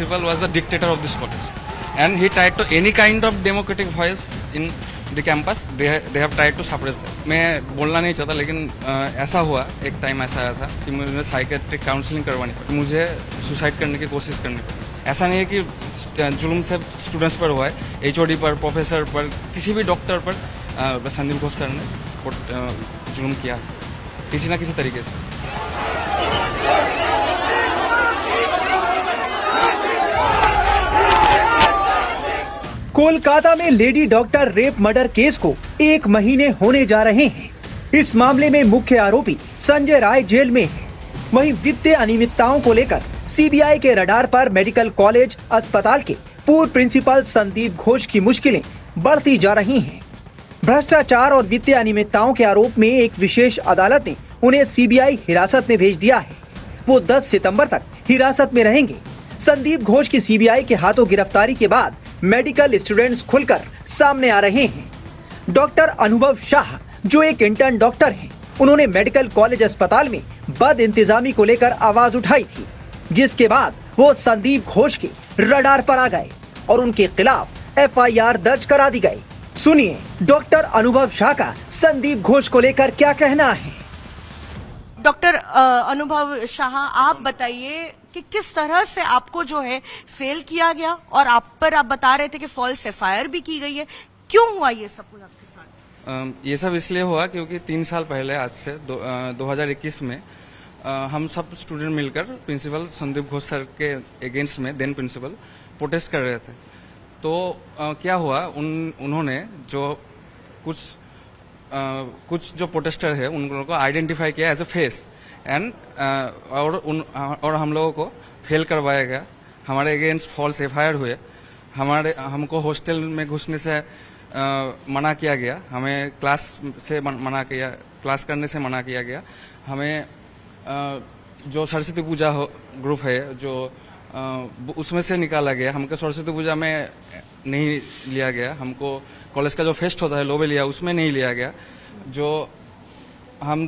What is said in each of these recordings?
principal was the dictator of this college, and he tried to any kind of democratic voice in the campus. They have tried to suppress that. मैं बोलना नहीं चाहता, लेकिन ऐसा हुआ, एक time ऐसा आया था कि मुझे साइकेट्रिक काउंसलिंग करवानी पड़ी, मुझे सुसाइड करने की कोशिश करनी पड़ी। ऐसा नहीं है कि जुल्म से स्टूडेंट्स पर हुआ है, एचओडी पर, प्रोफेसर पर, किसी भी डॉक्टर पर संदीप घोष सर ने जुल्म किया किसी ना किसी तरीके से। कोलकाता में lady doctor rape murder case को 1 महीने होने जा रहे हैं। इस मामले में मुख्य आरोपी संजय राय जेल में है। वहीं वित्तीय अनियमितताओं को लेकर सीबीआई के रडार पर मेडिकल कॉलेज अस्पताल के पूर्व प्रिंसिपल संदीप घोष की मुश्किलें बढ़ती जा रही हैं। भ्रष्टाचार और वित्तीय अनियमितताओं के आरोप में एक विशेष अदालत ने उन्हें सीबीआई हिरासत में भेज दिया है। वो 10 सितंबर तक हिरासत में रहेंगे। संदीप घोष की सीबीआई के हाथों गिरफ्तारी के बाद मेडिकल स्टूडेंट्स खुलकर सामने आ रहे हैं। डॉक्टर अनुभव शाह, जो एक इंटर्न डॉक्टर हैं, उन्होंने मेडिकल कॉलेज अस्पताल में बद इंतजामी को लेकर आवाज उठाई थी, जिसके बाद वो संदीप घोष के रडार पर आ गए और उनके खिलाफ एफआईआर दर्ज करा दी गई। सुनिए डॉक्टर अनुभव शाह का संदीप घोष को लेकर क्या कहना है। डॉक्टर अनुभव शाह, आप बताइए कि किस तरह से आपको जो है फेल किया गया, और आप बता रहे थे कि फॉल्स एफआईआर भी की गई है। क्यों हुआ ये सब कुछ आपके साथ? ये सब इसलिए हुआ क्योंकि 3 साल पहले, आज से 2021 में हम सब स्टूडेंट मिलकर प्रिंसिपल संदीप घोष सर के अगेंस्ट में, देन प्रिंसिपल, प्रोटेस्ट कर रहे थे। तो क्या हुआ, उन्होंने जो कुछ जो प्रोटेस्टर है उन लोगों को आइडेंटिफाई किया एज ए फेस, एंड और हम लोगों को फेल करवाया गया। हमारे अगेंस्ट फॉल्स एफआईआर हुए, हमको हॉस्टल में घुसने से मना किया गया, हमें क्लास करने से मना किया गया। हमें जो सरस्वती पूजा ग्रुप है जो उसमें से निकाला गया, हमको सरस्वती पूजा में नहीं लिया गया। हमको कॉलेज का जो फेस्ट होता है लोबेलिया, उसमें नहीं लिया गया। जो हम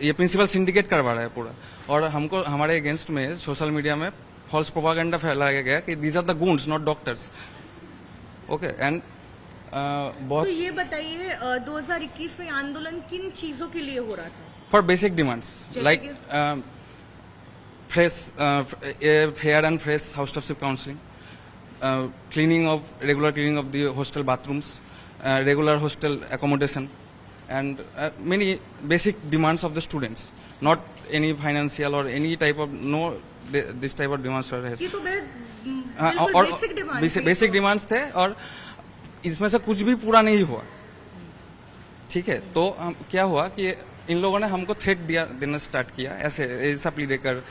ये प्रिंसिपल सिंडिकेट करवा रहा है पूरा, और हमको हमारे अगेंस्ट में सोशल मीडिया में फॉल्स प्रोपागेंडा फैलाया गया कि these are the goons not doctors. Okay, and बहुत। तो ये बताइए 2021 में आंदोलन किन चीजों के लिए हो रहा था? For basic demands like fresh, fair and fresh housekeeping counseling, regular cleaning of the hostel bathrooms, regular hostel accommodation, and many basic demands of the students. Not any financial or any type of this type of demands are. ये तो और basic demands थे, और इसमें से कुछ भी पूरा नहीं हुआ। ठीक है, तो क्या हुआ कि इन लोगों ने हमको थ्रेट देना स्टार्ट किया, ऐसे सप्ली देकर,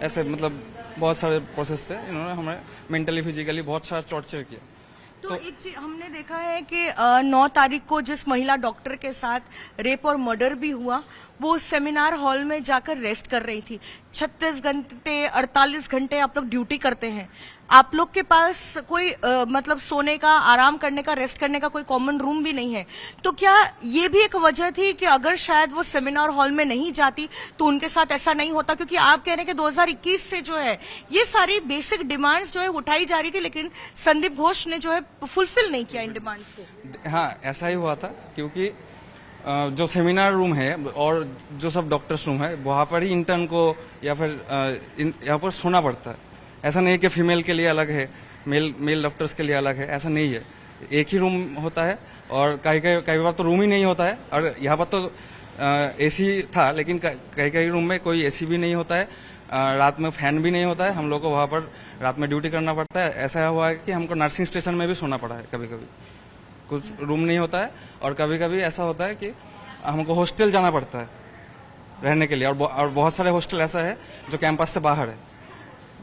ऐसे मतलब बहुत सारे प्रोसेस से इन्होंने हमें मेंटली फिजिकली बहुत सारा टॉर्चर किया। तो एक चीज हमने देखा है कि 9 तारीख को जिस महिला डॉक्टर के साथ रेप और मर्डर भी हुआ, वो सेमिनार हॉल में जाकर रेस्ट कर रही थी। 36 घंटे 48 घंटे आप लोग ड्यूटी करते हैं, आप लोग के पास कोई मतलब सोने का, आराम करने का, रेस्ट करने का कोई कॉमन रूम भी नहीं है। तो क्या ये भी एक वजह थी कि अगर शायद वो सेमिनार हॉल में नहीं जाती तो उनके साथ ऐसा नहीं होता? क्योंकि आप कह रहे हैं कि 2021 से जो है ये सारी बेसिक डिमांड्स जो है उठाई जा रही थी, लेकिन संदीप घोष ने जो है फुलफिल नहीं किया इन डिमांड्स को। हाँ, ऐसा ही हुआ था, क्योंकि जो सेमिनार रूम है और जो सब डॉक्टर्स रूम है, वहाँ पर ही इंटर्न को या फिर यहाँ पर सोना पड़ता है। ऐसा नहीं है कि फीमेल के लिए अलग है, मेल डॉक्टर्स के लिए अलग है, ऐसा नहीं है। एक ही रूम होता है, और कई बार तो रूम ही नहीं होता है। और यहाँ पर तो एसी था, लेकिन कई रूम में कोई एसी भी नहीं होता है, रात में फैन भी नहीं होता है। हम लोग को वहाँ पर रात में ड्यूटी करना पड़ता है। ऐसा हुआ है कि हमको नर्सिंग स्टेशन में भी सोना पड़ा है, कभी कभी कुछ रूम नहीं होता है। और कभी कभी ऐसा होता है कि हमको हॉस्टल जाना पड़ता है रहने के लिए, और बहुत सारे हॉस्टल ऐसा है जो कैंपस से बाहर है,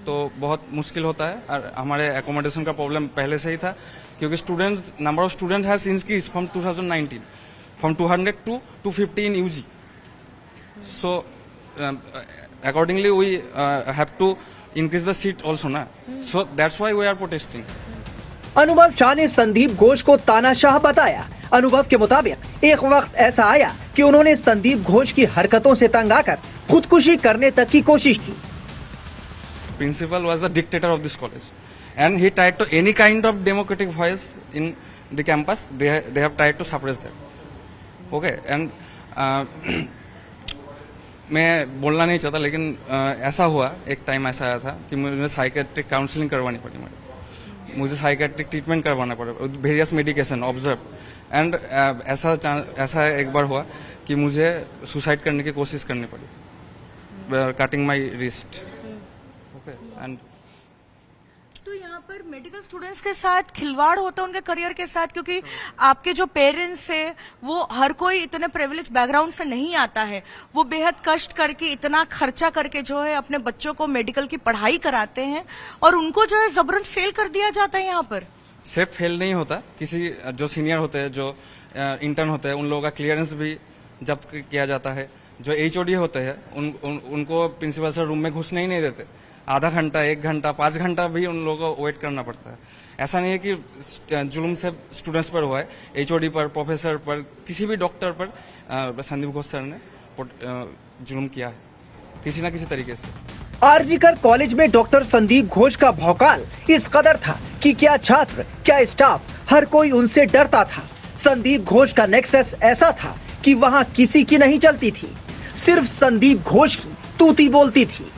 तो बहुत मुश्किल होता है। और हमारे एकोमोडेशन का प्रॉब्लम पहले से ही था, क्योंकि number of students has increase from 2019 from 200 to 250 in UG. So accordingly we have to increase the seat also na. So that's why we are protesting. अनुभव शाह ने संदीप घोष को तानाशाह बताया। अनुभव के मुताबिक एक वक्त ऐसा आया कि उन्होंने संदीप घोष की हरकतों से तंग आकर खुदकुशी करने तक की कोशिश की। principal was the dictator of this college, and he tried to any kind of democratic voice in the campus. They have tried to suppress that. Okay, and मैं बोलना नहीं चाहता, लेकिन ऐसा हुआ, एक टाइम ऐसा आया था कि मुझे साइकेट्रिक काउंसलिंग करवानी पड़ी, मुझे साइकेट्रिक ट्रीटमेंट करवाना पड़ा, वेरियस मेडिकेशन ऑब्जर्व, एंड ऐसा एक बार हुआ कि मुझे सुसाइड करने की कोशिश करनी पड़ी, cutting my wrist. Okay, and तो यहाँ पर मेडिकल स्टूडेंट्स के साथ खिलवाड़ होता है उनके करियर के साथ, क्योंकि आपके जो पेरेंट्स है वो हर कोई इतने प्रिविलेज बैकग्राउंड से नहीं आता है, वो बेहद कष्ट करके इतना खर्चा करके जो है अपने बच्चों को मेडिकल की पढ़ाई कराते हैं और उनको जो है जबरन फेल कर दिया जाता है. यहाँ पर सिर्फ फेल नहीं होता, किसी जो सीनियर होते हैं, जो इंटर्न होते हैं, उन लोगों का क्लियरेंस भी जब्त किया जाता है. जो HOD होते हैं उनको प्रिंसिपल सर रूम में घुसने ही नहीं देते, आधा घंटा, 1 घंटा, 5 घंटा भी उन लोगों को वेट करना पड़ता है. ऐसा नहीं है कि जुल्म से स्टूडेंट्स पर हुआ है, HOD पर, प्रोफेसर पर, किसी भी डॉक्टर पर संदीप घोष सर ने जुल्म किया है किसी ना किसी तरीके से. आरजीकर कॉलेज में डॉक्टर संदीप घोष का भौकाल इस कदर था कि क्या छात्र, क्या स्टाफ, हर कोई उनसे डरता था. संदीप घोष का नेक्सस ऐसा था कि वहां किसी की नहीं चलती थी, सिर्फ संदीप घोष की तूती बोलती थी.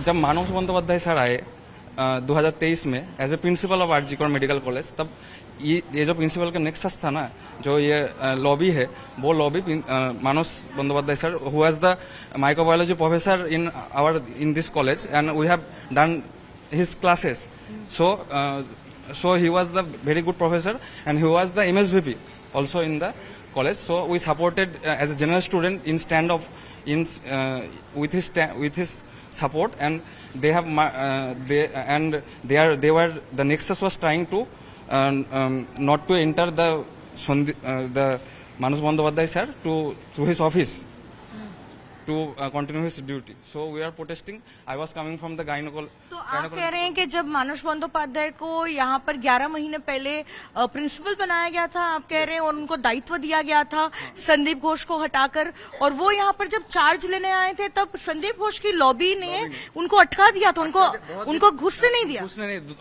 जब मानव बंदोपाध्याय सर आए 2023 में as a principal of RG Kar medical college, तब ये जो प्रिंसिपल का नेक्सस था ना, जो ये लॉबी है, वो lobby Manab Bandopadhyay sir, who was the microbiology professor in this college, and we have done his classes. So he was the very good professor, and he was the MSVP also in the college. So we supported as a general student in stand of with his support, and they were the nexus was trying to not to enter the Manoj Bandyopadhyay sir to his office to continue his duty. So we are protesting. I was coming from the gynecology. तो आप कह रहे हैं कि जब मानस बंदोपाध्याय को यहाँ पर 11 महीने पहले प्रिंसिपल बनाया गया था, आप कह रहे हैं, और उनको दायित्व दिया गया था संदीप घोष को हटाकर, और वो यहाँ पर जब चार्ज लेने आए थे तब संदीप घोष की लॉबी ने उनको अटका दिया था, उनको घुसने नहीं दिया,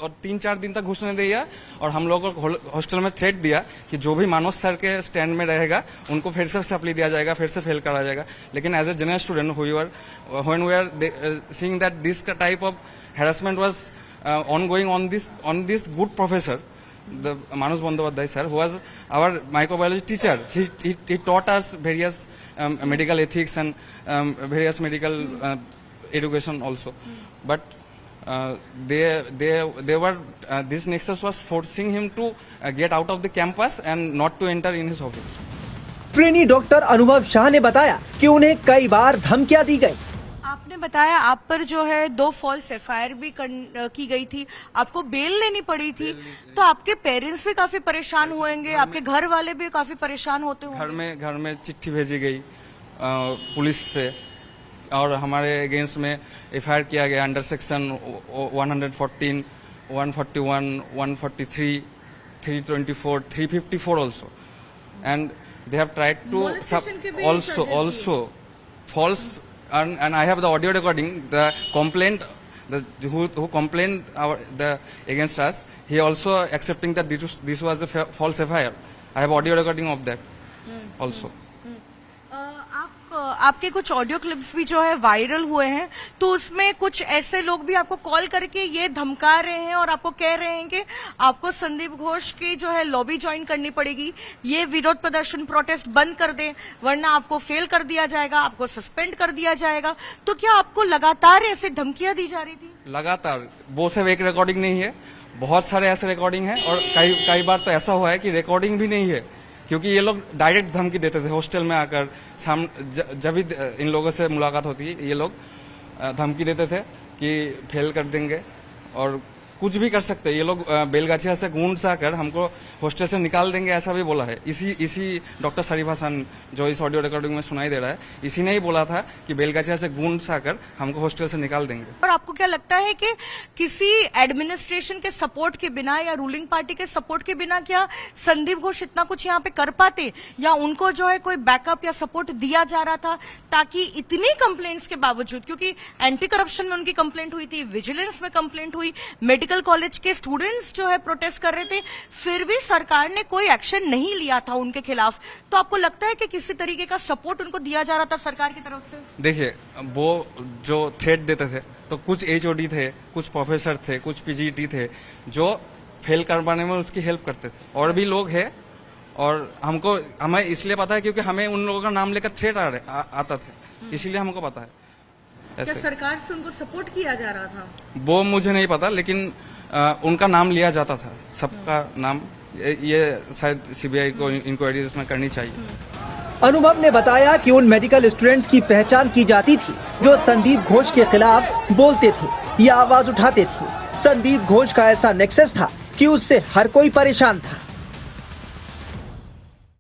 और 3-4 दिन तक घुसने दिया, और हम लोगों को हॉस्टल में थ्रेट दिया कि जो भी मानस सर के स्टैंड में रहेगा उनको फिर से सप्ली दिया जाएगा, फिर से फेल करा जाएगा. लेकिन as a general student when we are seeing that this type of harassment was ongoing on this good professor, the Manoj Bandyopadhyay sir, who was our microbiology teacher. He taught us various medical ethics and various medical education also. But they were this nexus was forcing him to get out of the campus and not to enter in his office. Trainee doctor अनुभव शाह ने बताया कि उन्हें कई बार धमकियां दी गई. आपने बताया आप पर जो है 2 फॉल्स FIR भी की गई थी, आपको बेल लेनी पड़ी थी, तो आपके पेरेंट्स भी काफी परेशान हुएंगे, आपके घर वाले भी काफी परेशान होते होंगे. घर में चिट्ठी भेजी गई पुलिस से, और हमारे अगेंस्ट में FIR किया गया under section 114, 141, 143, 324, 354 also, and they have tried to also false, and I have the audio recording, the complaint, who complained against us, he also accepting that this was a false FIR. I have audio recording of that also. आपके कुछ audio clips भी जो है viral हुए हैं, तो उसमें कुछ ऐसे लोग भी आपको कॉल करके ये धमका रहे हैं और आपको कह रहे हैं कि आपको संदीप घोष की जो है लॉबी ज्वाइन करनी पड़ेगी, ये विरोध प्रदर्शन प्रोटेस्ट बंद कर दें, वरना आपको फेल कर दिया जाएगा, आपको सस्पेंड कर दिया जाएगा. तो क्या आपको लगातार ऐसे धमकियां दी जा रही थी? लगातार, वो सिर्फ एक रिकॉर्डिंग नहीं है, बहुत सारे ऐसे रिकॉर्डिंग है, और कई बार तो ऐसा हुआ है कि रिकॉर्डिंग भी नहीं है, क्योंकि ये लोग डायरेक्ट धमकी देते थे हॉस्टल में आकर. जब भी इन लोगों से मुलाकात होती है, ये लोग धमकी देते थे कि फेल कर देंगे, और कुछ भी कर सकते हैं ये लोग। बेलगाछिया से गूंड सा कर हमको हॉस्टल से निकाल देंगे ऐसा भी बोला है। इसी डॉक्टर शरीफ हसन जो इस ऑडियो रिकॉर्डिंग में सुनाई दे रहा है, इसी ने ही बोला था कि बेलगाछिया से गूंड सा कर हमको हॉस्टल से निकाल देंगे। और आपको क्या लगता है कि किसी एडमिनिस्ट्रेशन के सपोर्ट के बिना या रूलिंग पार्टी के सपोर्ट के बिना क्या संदीप घोष इतना कुछ यहाँ पे कर पाते, या उनको जो है कोई बैकअप या सपोर्ट दिया जा रहा था ताकि इतनी कंप्लेंट्स के बावजूद, क्योंकि एंटी करप्शन में उनकी कंप्लेंट हुई थी, विजिलेंस में कंप्लेंट हुई, मेडिकल कॉलेज के स्टूडेंट्स जो है प्रोटेस्ट कर रहे थे, फिर भी सरकार ने कोई एक्शन नहीं लिया था उनके खिलाफ। तो आपको लगता है कि किसी तरीके का सपोर्ट उनको दिया जा रहा था सरकार की तरफ से? देखिए, वो जो थ्रेट देते थे तो कुछ HOD थे, कुछ प्रोफेसर थे, कुछ PGT थे जो फेल करवाने में उसकी हेल्प करते थे, और भी लोग हैं। और हमें इसलिए पता है क्योंकि हमें उन लोगों का नाम लेकर थ्रेट आता था, इसीलिए हमको पता है। क्या सरकार से उनको सपोर्ट किया जा रहा था? वो मुझे नहीं पता, लेकिन उनका नाम लिया जाता था, सबका नाम। ये शायद CBI को इंक्वायरी इसमें करनी चाहिए। अनुभव ने बताया कि उन मेडिकल स्टूडेंट्स की पहचान की जाती थी जो संदीप घोष के खिलाफ बोलते थे या आवाज उठाते थे। संदीप घोष का ऐसा नेक्सस था कि उससे हर कोई परेशान था।